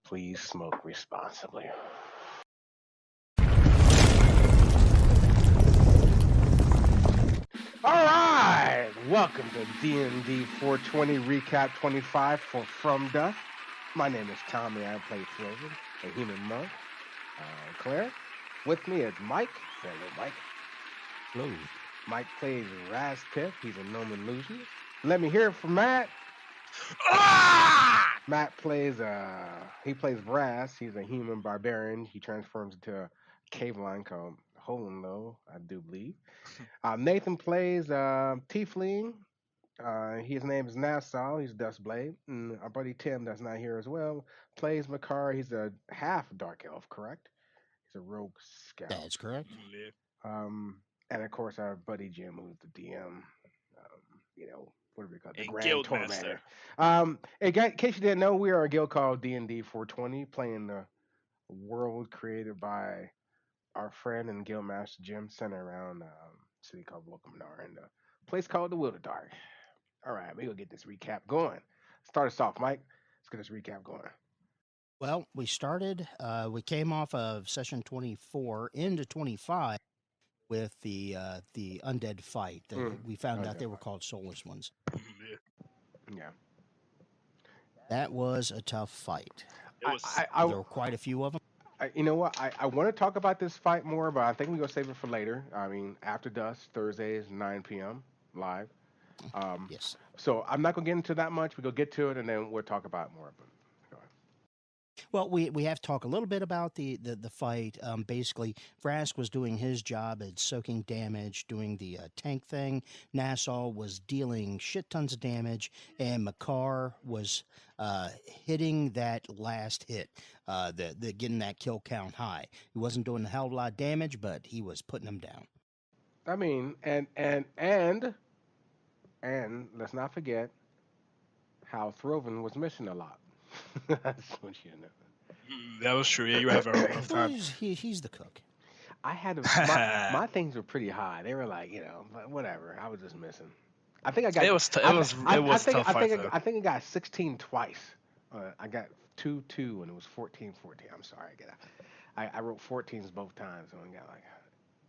Please smoke responsibly. All right, welcome to D&D 420 Recap 25 for From Dusk. My name is Tommie. I play Throven, a human monk. Claire, with me is Mike. Say hello, Mike. Hello. Mike plays Razpip. He's a gnome illusionist. Let me hear it from Matt. Ah! Matt plays he plays Brass. He's a human barbarian. He transforms into a cave lion called Holen Low, I do believe. Nathan plays Tiefling. His name is Nassau. He's Dustblade. And our buddy Tim, that's not here as well, plays Makar. He's a half dark elf, correct? He's a rogue scout. That's correct. Yeah. And of course our buddy Jim, who's the DM. What do we call it? The And Grand Guildmaster. Tormentor. In case you didn't know, we are a guild called D&D 420, playing the world created by our friend and guildmaster Jim, centered around a city called Vulkaminar and a place called the Wilderdark. All right, we gonna get this recap going. Start us off, Mike. Let's get this recap going. Well, we came off of session 24 into 25 with the undead fight. We found out Undead they were fight. called soulless ones. Yeah. That was a tough fight. It was. There were quite a few of them. You know what? I want to talk about this fight more, but I think we're gonna save it for later. I mean, after dusk, Thursdays, 9 p.m. live. Yes. So I'm not gonna get into that much. We're gonna get to it, and then we'll talk about more. But go ahead. Well, we have to talk a little bit about the fight. Basically, Vrask was doing his job at soaking damage, doing the tank thing. Nassau was dealing shit tons of damage, and Makar was hitting that last hit, the getting that kill count high. He wasn't doing a hell of a lot of damage, but he was putting them down. I mean, and let's not forget how Throven was missing a lot. That's what you know. That was true. Yeah, you were having a rough Well, time. he's the cook. I had my things were pretty high. They were like, but whatever. I was just missing. I think I got. It was I tough fight though. I think I got 16 twice. I got 2-2 and it was 14-14. I'm sorry. I wrote 14s both times and I got like.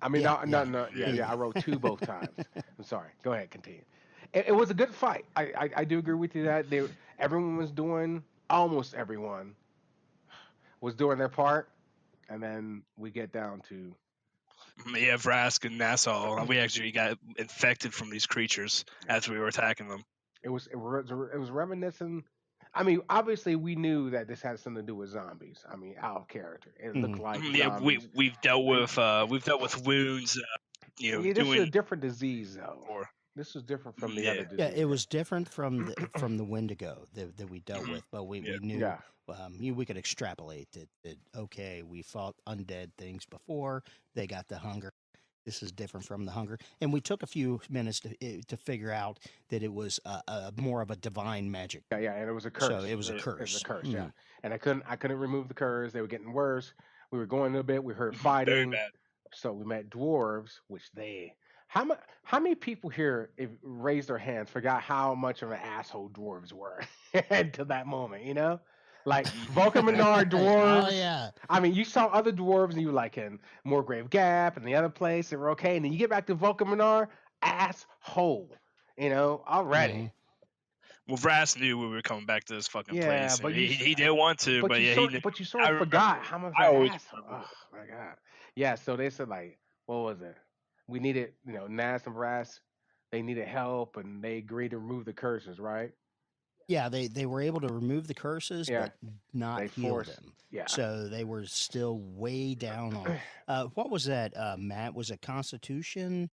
I mean, no. Yeah. I wrote 2 both times. I'm sorry. Go ahead, continue. It was a good fight. I do agree with you that everyone was doing, almost everyone was doing their part, and then we get down to Yeah, Vrask and Nassau. We actually got infected from these creatures as we were attacking them. it was reminiscent. I mean, obviously we knew that this had something to do with zombies. I mean, out of character. It looked like Yeah, zombies. we've dealt with wounds. Yeah, this is a doing different disease though. or This was different from the Yeah. other disease. Yeah, it was different from the Wendigo that we dealt Mhm. with, but we Yeah. knew Yeah. we could extrapolate that okay, we fought undead things before, they got the hunger. This is different from the hunger, and we took a few minutes to figure out that it was more of a divine magic. Yeah, and it was a curse. So it was a It was curse. a curse, yeah. And I couldn't remove the curse. They were getting worse. We were going a bit. We heard Very fighting. bad. So we met dwarves, which how many people here raised their hands forgot how much of an asshole dwarves were to that moment, Like Vulkaminar dwarves. Oh yeah. I mean, you saw other dwarves and you were like in Moorgrave Gap and the other place, they were okay. And then you get back to Vulkaminar, asshole. Already. Mhm. Well, Vrask knew we were coming back to this fucking Yeah, place. but He didn't want to, but yeah, he knew. but you sort I of remember. forgot how much of I an always asshole. remember. Oh my god. Yeah, so they said like, what was it? We needed, Nas and Brass, they needed help and they agreed to remove the curses, right? Yeah, they were able to remove the curses, Yeah. but not They heal forced- them. Yeah. So they were still way down on. What was that, Matt? Was it Constitution?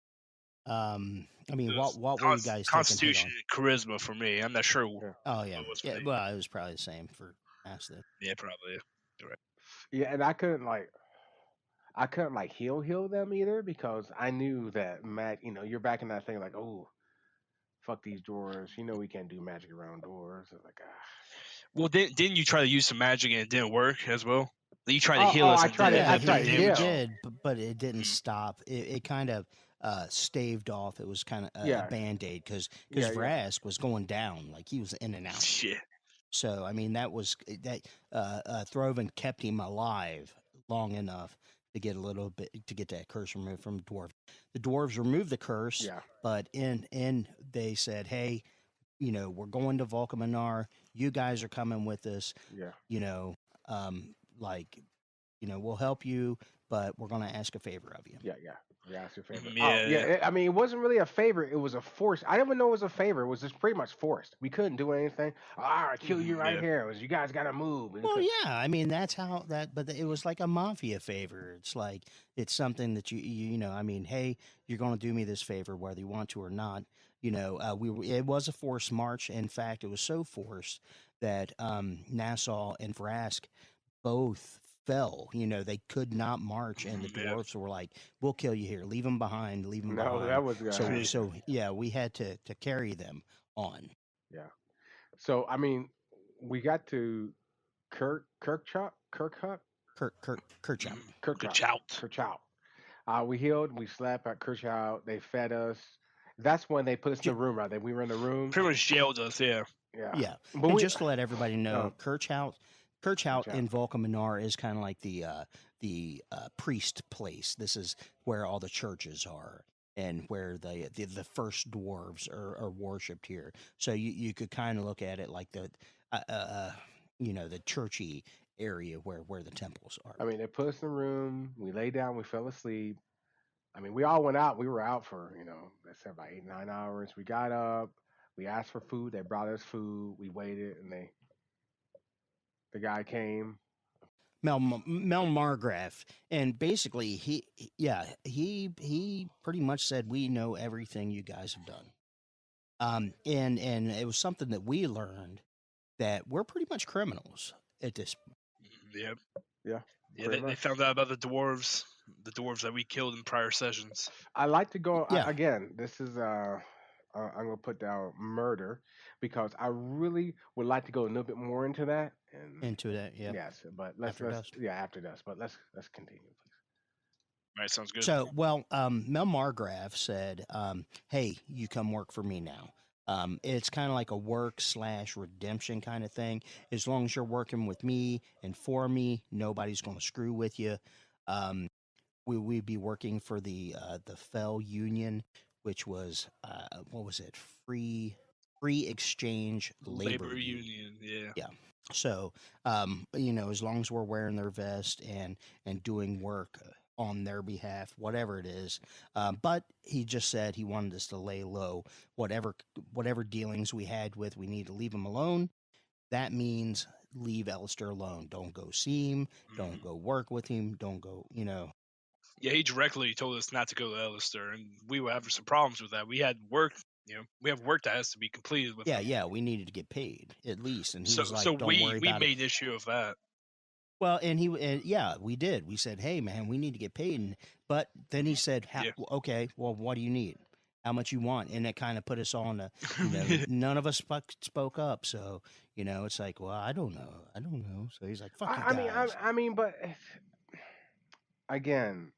I mean, It what was were you guys Constitution taking and charisma for me. I'm not sure. Yeah. hit on? Oh yeah, What was yeah. me? Well, it was probably the same for us then. Yeah, probably. Yeah, and I couldn't like heal them either because I knew that Matt, you're back in that thing like, oh, fuck these dwarves. We can't do magic around dwarves. I was like, ah. Well, didn't you try to use some magic and it didn't work as well? You tried to heal us I and tried to- didn't Yeah, I do tried to he heal. damage. did, but it didn't Mhm. stop. It kind of staved off. It was kind of Yeah. a band aid because Yeah. Vrask was going down, like he was in and out. Shit. So I mean, that was that. Throven kept him alive long enough to get a little bit to get that curse removed from dwarf. The dwarves removed the curse, Yeah, but in they said, "Hey, we're going to Vulkaminar. You guys are coming with us. yeah. You know, like, we'll help you, but we're going to ask a favor of you." Yeah, yeah. Yeah, that's your favorite. Mhm, Oh, yeah, yeah. yeah. I mean, it wasn't really a favor. It was a force. I didn't even know it was a favor. It was just pretty much forced. We couldn't do anything. I kill you right Yeah. here. It was you guys got to move. And it Well, could, yeah, I mean that's how that, but it was like a mafia favor. It's like it's something that I mean, hey, you're going to do me this favor whether you want to or not. It was a forced march. In fact, it was so forced that Nassau and Vrask both fell. They could not march, and the Yeah. dwarfs were like, "We'll kill you here. Leave them behind. Leave them no, behind." that was gonna So, happen. so yeah, we had to carry them on. Yeah. So I mean, we got to Kirkhuck, Kerchop. Good Kirkhuck, shout. Kirchout. We healed. We slept at Kirchout. They fed us. That's when they put us in the room. Right? That we were in the room. Pretty much jailed us. Yeah. Yeah. Yeah, But and we. just to let everybody know, Kirchhout Kirchout. in Vulkaminar is kind of like the priest place. This is where all the churches are, and where the first dwarves are worshipped here. So you could kind of look at it like the churchy area where the temples are. I mean, they put us in the room. We lay down. We fell asleep. I mean, we all went out. We were out for, they said about 8, 9 hours. We got up. We asked for food. They brought us food. We waited, and the guy came. Mel Margraf, and basically he pretty much said, "We know everything you guys have done." And it was something that we learned that we're pretty much criminals at this. Yeah. Yeah, Yeah. pretty They much. found out about the dwarves that we killed in prior sessions. I like to go Yeah, again. This is I'm gonna put down murder because I really would like to go a little bit more into that. And into that. Yeah, yes, but let's after let's dust. yeah after this. But let's continue, please. All right. Sounds good. So, well, Mel Margraf said, "Hey, you come work for me now." It's kind of like a work/redemption kind of thing. As long as you're working with me and for me, nobody's going to screw with you. Um, we'd be working for the Fell Union, which was what was it? Free exchange labor Labor union. Union. Yeah. Yeah. So, as long as we're wearing their vest and doing work on their behalf, whatever it is. But he just said he wanted us to lay low. Whatever dealings we had with, we need to leave him alone. That means leave Alistair alone. Don't go see him. Don't Mhm. go work with him. Don't go. Yeah. He directly told us not to go to Ellister, and we were having some problems with that. We had work. We have work that has to be completed with Yeah, them. yeah, we needed to get paid at least. And he So was so like, "Don't we worry we about it." made issue of that. Well, yeah, we did. We said, "Hey, man, we need to get paid." But then he said, Yeah. "Okay, well, what do you need? How much you want?" And it kind of put us on the, none of us spoke up. So, it's like, well, I don't know. So he's like, "Fuck you I mean, guys." but again,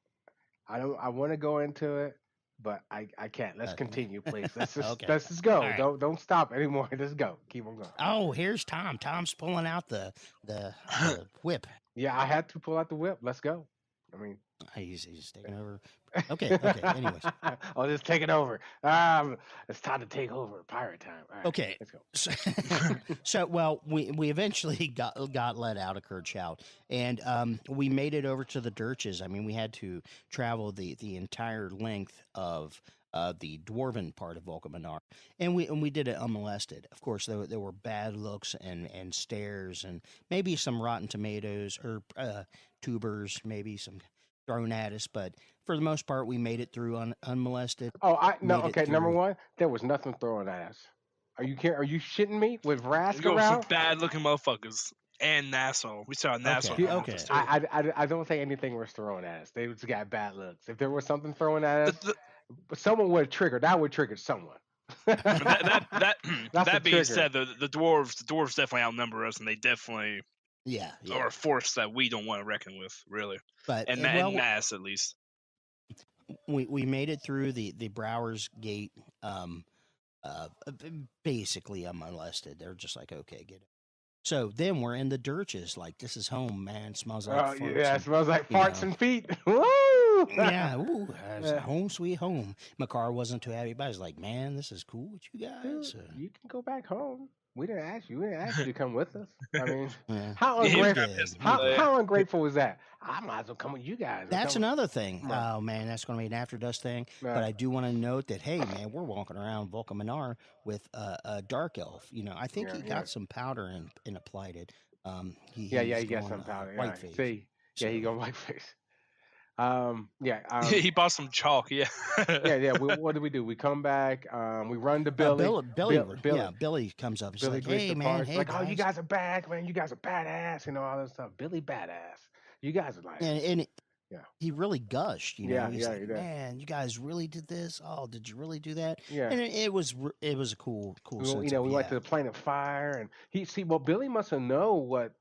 I don't. I want to go into it, but I can't. Let's Uh, continue, please. Let's just okay, let's just all go. right. Don't stop anymore. Let's go. Keep on going. Oh, here's Tom. Tom's pulling out the whip. Yeah, I had to pull out the whip. Let's go. I mean, He's taking over. Okay, okay. Anyways, I'll just take it over. It's time to take over. Pirate time. All right, okay. let's go. So, so well, we eventually got let out of Kirchout, and we made it over to the Dirches. I mean, we had to travel the entire length of the dwarven part of Vulkaminar, and we did it unmolested. Of course, there were bad looks and stares, and maybe some rotten tomatoes or tubers, maybe some thrown at us, but for the most part, we made it through unmolested. Oh, I no. Made it Okay, number through. one, there was nothing thrown at us. Are you shitting me with Vrask Yo, some around? bad looking motherfuckers. And Nassau. We saw Nassau Okay, He, come with us okay. too. I don't think anything was thrown at us. They just got bad looks. If there was something thrown at The, us, the, someone would have triggered. That would trigger someone. that That's a that being trigger. said, the dwarves definitely outnumber us, and they definitely Yeah, yeah. are a force that we don't want to reckon with, really. But And Mass at least. we made it through the Browers Gate, basically unmolested. They're just like, okay, get it. So then we're in the dirges, like this is home, man. Smells like Oh farts yeah, it and smells like you farts know. and feet. Woo! Yeah, ooh, it's Yeah. home sweet home. McCar wasn't too happy, but I was like, man, this is cool with you Dude, guys. you can go back home. We didn't ask you. We didn't ask you to come with us. I mean, Yeah, how Yeah, he was we kind ungrateful. of did, pissed we about that. did. How ungrateful is that? I might as well come with you guys. And That's come. another thing. Right. Oh man, that's going to be an after dust thing. But Right. I do want to note that hey man, we're walking around Vulkaminar with a dark elf. You know, I think Yeah. he Yeah. got some powder and applied it. Yeah. Yeah. He's You got going some powder. Yeah. white phase. See. Yeah. He So go whiteface. Yeah. He bought some chalk. Yeah. Yeah. Yeah. What do we do? We come back. We run to Billy. Billy. Billy comes up. He's Billy like, greets hey the man, party. hey Like, oh, you guys, guys are back, man. You guys are badass. You know all this stuff. Billy badass. You guys are like, and yeah. he really gushed. You know, Yeah. he's Yeah. like, You did. man, you guys really did this. Oh, did you really do that? Yeah. And it was a cool You sense know, of we went yeah. to the plane of fire, and he see. Well, Billy must have know what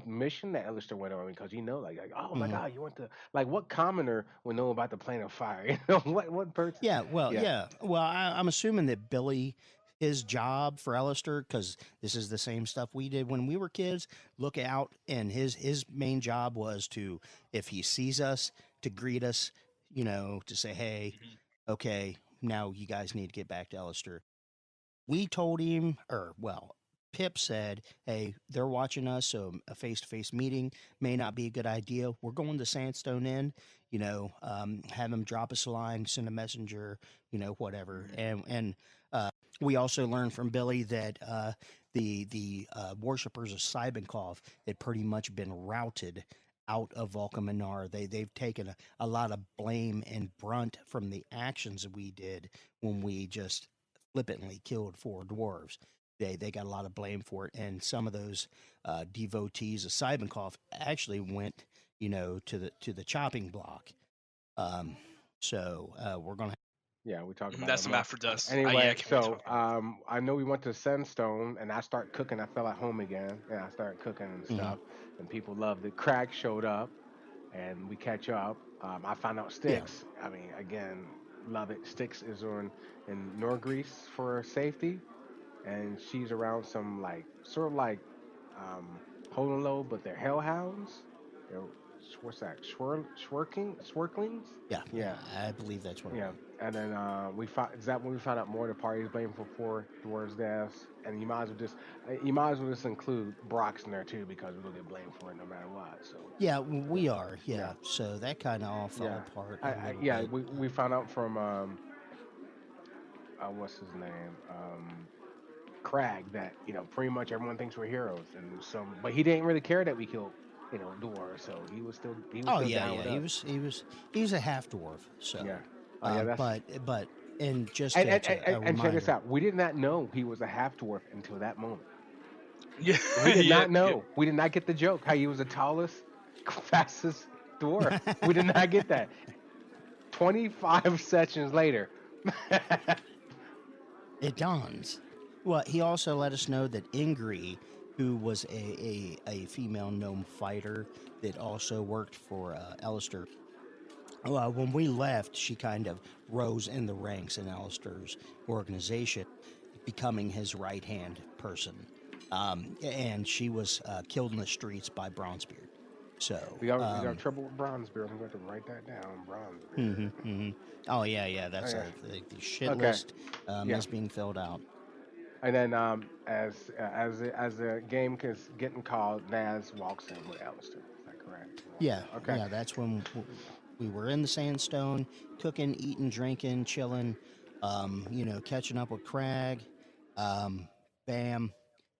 mission that Alistair went on because like oh my Mhm. God, you went to like what commoner would know about the plane of fire? You know what person? Yeah, well, Yeah, yeah. Well, I'm assuming that Billy, his job for Ellister, because this is the same stuff we did when we were kids. Look out, and his main job was to, if he sees us, to greet us. You know, to say, hey, Mhm. okay, now you guys need to get back to Ellister. We told him, or well, Pip said, "Hey, they're watching us, so a face-to-face meeting may not be a good idea. We're going to Sandstone Inn. You know, have him drop us a line, send a messenger, you know, whatever." Mhm. And we also learned from Billy that the worshippers of Cybenkov had pretty much been routed out of Vulkaminar. They've taken a lot of blame and brunt from the actions that we did when we just flippantly killed four dwarves. They got a lot of blame for it, and some of those devotees of Cybenkov actually went, you know, to the chopping block. Um, so we're gonna. yeah, we talk about That's that some more. after dust. Yeah, I Anyway, can't wait to so talk about it. I know we went to Sandstone, and I started cooking. I felt at home again, and I started cooking and Mhm. stuff, and people loved it. Craig showed up, and we catch up. I found out Yeah, Stix. I mean, again, love it. Stix is on in Norgreece for safety, and she's around some like sort of like um, holding low, but they're hellhounds. They're what's that? Swirklings? yeah, yeah. Yeah, I believe that's what it yeah. was. And then we found is that when we found out more the party is blamed for four dwarves deaths, and you might as well just include Brock's in there too because we'll get blamed for it no matter what. So Yeah, yeah, we are. yeah, Yeah, so that kind of all fell yeah. apart a little Yeah, bit. we found out from what's his name Crag that pretty much everyone thinks we're heroes, and but he didn't really care that we killed dwarves, so he was Oh still yeah, down yeah. with us. He was a half dwarf. Yeah. So, Oh yeah, that's but and just and to a and check this reminder. out. We did not know he was a half dwarf until that moment. Yeah, We did yeah, not yep. know. We did not get the joke how he was the tallest, fastest dwarf. We did not get that. 25 sessions later. It dawns. Well, he also let us know that Ingri, who was a female gnome fighter that also worked for Alistair, well, when we left, she kind of rose in the ranks in Alistair's organization, becoming his right hand person. And she was killed in the streets by Bronzebeard. So, We got trouble with Bronzebeard. I'm going to write that down. Bronzebeard. mhm. Oh, yeah, yeah, that's Okay. the shit Okay. list Yeah. is being filled out. And then as the game is getting called, Naz walks in with Alistair. Is that correct? Yeah, Okay. yeah, that's when we were in the Sandstone, cooking, eating, drinking, chilling, you know, catching up with Crag. Um, Bam,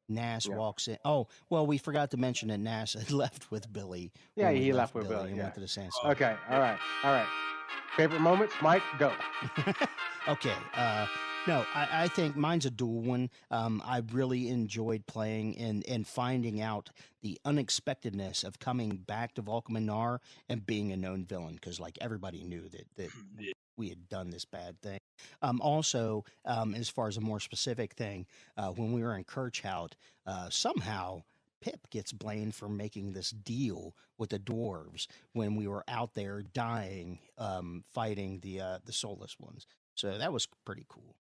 Nass Yeah. walks in. Oh, well, we forgot to mention that Nass had left with Billy Yeah, when we he left left with Billy Billy. and Yeah. went to the Oh, Sandstone. Okay. All yep. right. All right. Favorite moments, Mike? Go. Okay. No, I think mine's a dual one. I really enjoyed playing and finding out the unexpectedness of coming back to Vulkaminar and being a known villain because like everybody knew that Yeah. we had done this bad thing. Also, as far as a more specific thing, when we were in Kirchhout, somehow Pip gets blamed for making this deal with the dwarves when we were out there dying, fighting the soulless ones. So that was pretty cool.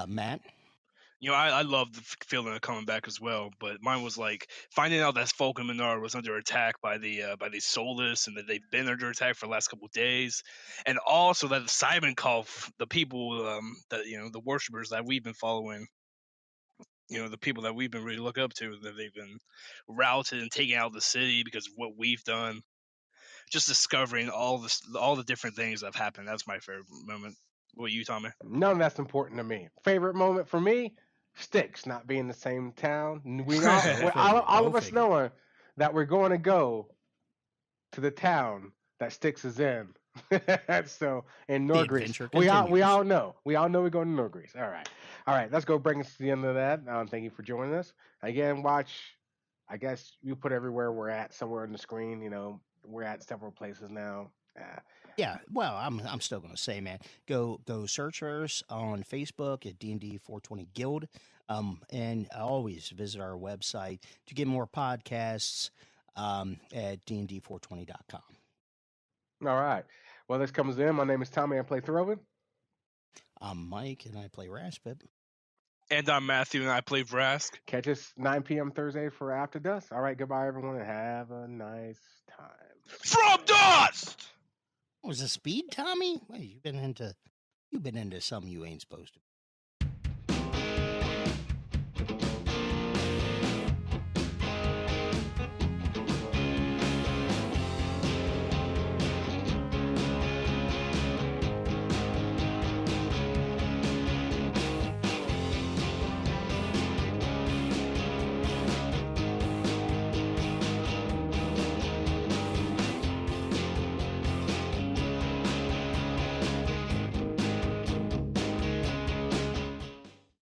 Matt? I love the feeling of coming back as well, but mine was like finding out that Vulkaminar was under attack by the Solus, and that they've been under attack for the last couple of days, and also that the Cybernkov, the people that the worshippers that we've been following, the people that we've been really looking up to, that they've been routed and taken out of the city because of what we've done. Just discovering all the different things that have happened. That's my favorite moment. What you, Tommy? None of that's important to me. Favorite moment for me, Stix not being in the same town. Go We figure. all Go of us figure. knowing that we're going to go to the town that Stix is in. So in The Norgreece, adventure we continues. all know we're going to Norgreece. All right. Let's go bring us to the end of that. Thank you for joining us again. Watch. I guess you put everywhere we're at somewhere on the screen. We're at several places now. Yeah, well, I'm still gonna say, man, go search us on Facebook at D&D 420 Guild, and always visit our website to get more podcasts at dnd420.com. All right. Well, this comes in. My name is Tommy. I play Throven. I'm Mike, and I play Raspip. And I'm Matthew, and I play Vrask. Catch us 9 p.m. Thursday for After Dusk. All right. Goodbye, everyone, and have a nice time. From dust! Was it speed, Tommy? Well, you've been into something you ain't supposed to.